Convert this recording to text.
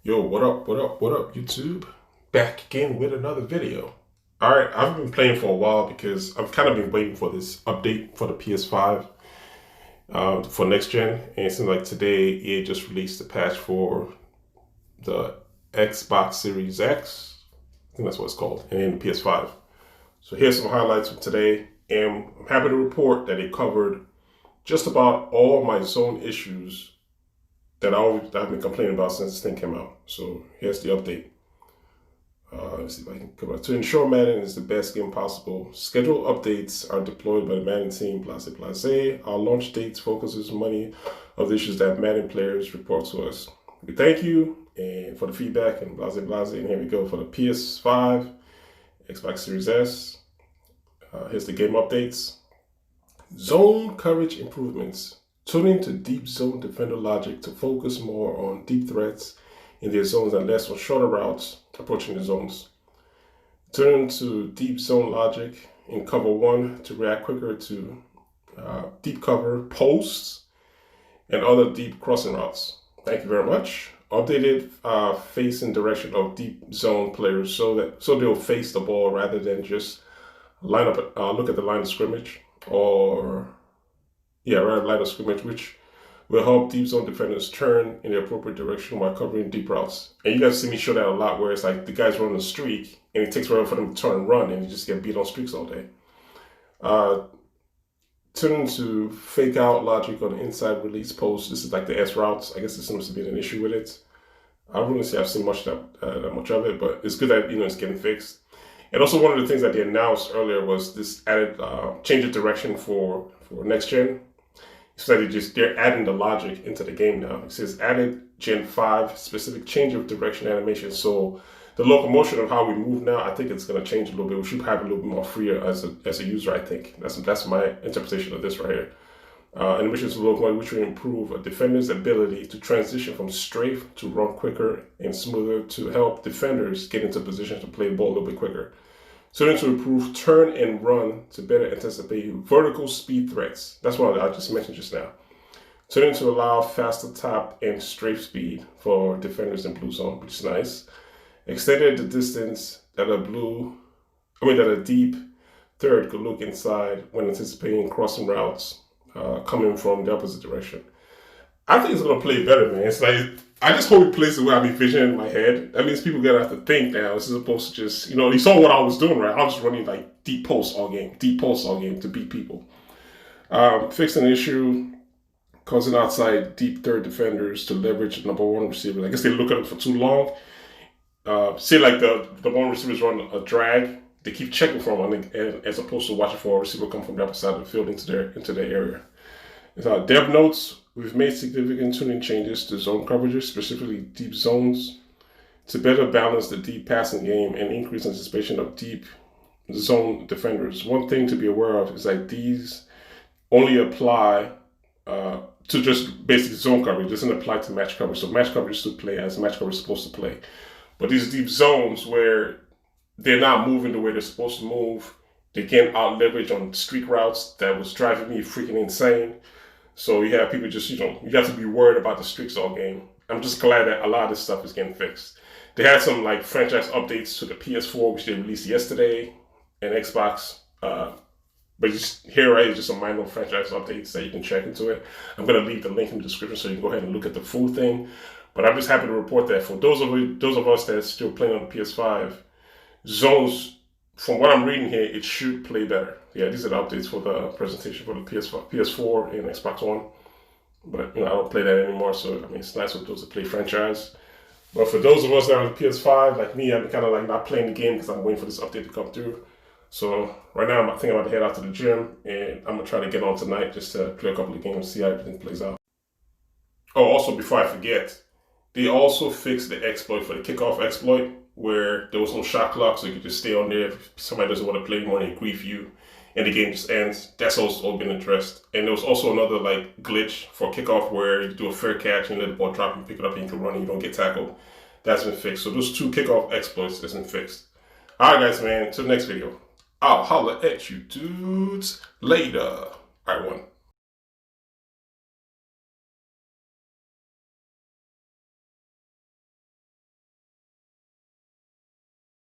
Yo, what up, YouTube? Back again with another video. All right, I've been playing for a while because I've kind of been waiting for this update for the PS5 for next gen. And it seems like today EA just released a patch for the Xbox Series X. I think that's what it's called, and then the PS5. So here's some highlights from today, and I'm happy to report that it covered just about all my zone issues that I've been complaining about since this thing came out. So here's the update. Let's see if I can come out. To ensure Madden is the best game possible, scheduled updates are deployed by the Madden team, blase blase. Our launch dates focuses money of the issues that Madden players report to us. We thank you and for the feedback and blase blase. And here we go for the PS5, Xbox Series S. Here's the game updates. Zone coverage improvements. Tuning to deep zone defender logic to focus more on deep threats in their zones and less on shorter routes approaching the zones. Turn to deep zone logic in cover one to react quicker to deep cover posts and other deep crossing routes. Thank you very much. Updated facing direction of deep zone players so they'll face the ball rather than just line up, look at the line of scrimmage line of scrimmage, which will help deep zone defenders turn in the appropriate direction while covering deep routes. And you guys see me show that a lot, where it's like the guys run a streak and it takes forever for them to turn and run, and you just get beat on streaks all day. Turning to fake out logic on inside release posts. This is like the S routes. I guess there seems to be an issue with it. I wouldn't say I've seen that much of it, but it's good that it's getting fixed. And also one of the things that they announced earlier was this added change of direction for next gen. So they're adding the logic into the game now. It says added Gen 5 specific change of direction animation. So the locomotion of how we move now, I think it's going to change a little bit. We should have a little bit more freer as a user, I think. That's my interpretation of this right here. Animations of locomotion, which will improve a defender's ability to transition from strafe to run quicker and smoother to help defenders get into position to play the ball a little bit quicker. So to improve turn and run to better anticipate vertical speed threats. That's what I just mentioned just now. Turning to allow faster tap and strafe speed for defenders in blue zone, which is nice. Extended the distance that a deep third could look inside when anticipating crossing routes coming from the opposite direction. I think it's gonna play better, man. It's like I just hope it plays the way I'm envisioning in my head. That means people gonna have to think now. This is opposed to just, you saw what I was doing, right? I was running like deep posts all game to beat people. Fixing an issue, causing outside deep third defenders to leverage number one receiver. I guess they look at them for too long. Say like the one receivers run a drag, they keep checking for them, as opposed to watching for a receiver come from the opposite side of the field into their area. Dev notes. We've made significant tuning changes to zone coverages, specifically deep zones, to better balance the deep passing game and increase anticipation of deep zone defenders. One thing to be aware of is that these only apply to just basic zone coverage. It doesn't apply to match coverage. So match coverage should play as match coverage is supposed to play. But these deep zones where they're not moving the way they're supposed to move, they can't out leverage on streak routes. That was driving me freaking insane. So you have people just, you have to be worried about the streaks all game. I'm just glad that a lot of this stuff is getting fixed. They had some like franchise updates to the PS4, which they released yesterday, and Xbox. But just here, right, it's just some minor franchise updates that you can check into it. I'm going to leave the link in the description so you can go ahead and look at the full thing. But I'm just happy to report that for those of us that are still playing on the PS5, zones, from what I'm reading here, it should play better. Yeah, these are the updates for the presentation for the PS4 and Xbox One. But I don't play that anymore, so it's nice for those that play franchise. But for those of us that are on the PS5, like me, I've been kind of like not playing the game because I'm waiting for this update to come through. So right now, I think I'm about to head out to the gym, and I'm gonna try to get on tonight just to play a couple of games, see how everything plays out. Oh, also before I forget, they also fixed the exploit for the kickoff exploit, where there was no shot clock, so you could just stay on there. If somebody doesn't want to play anymore, they grief you, and the game just ends. That's also all been addressed. And there was also another like glitch for kickoff where you do a fair catch and let the ball drop and pick it up and you can run and you don't get tackled. That's been fixed. So those two kickoff exploits has been fixed. All right, guys, man. To the next video. I'll holler at you dudes later. All right, one.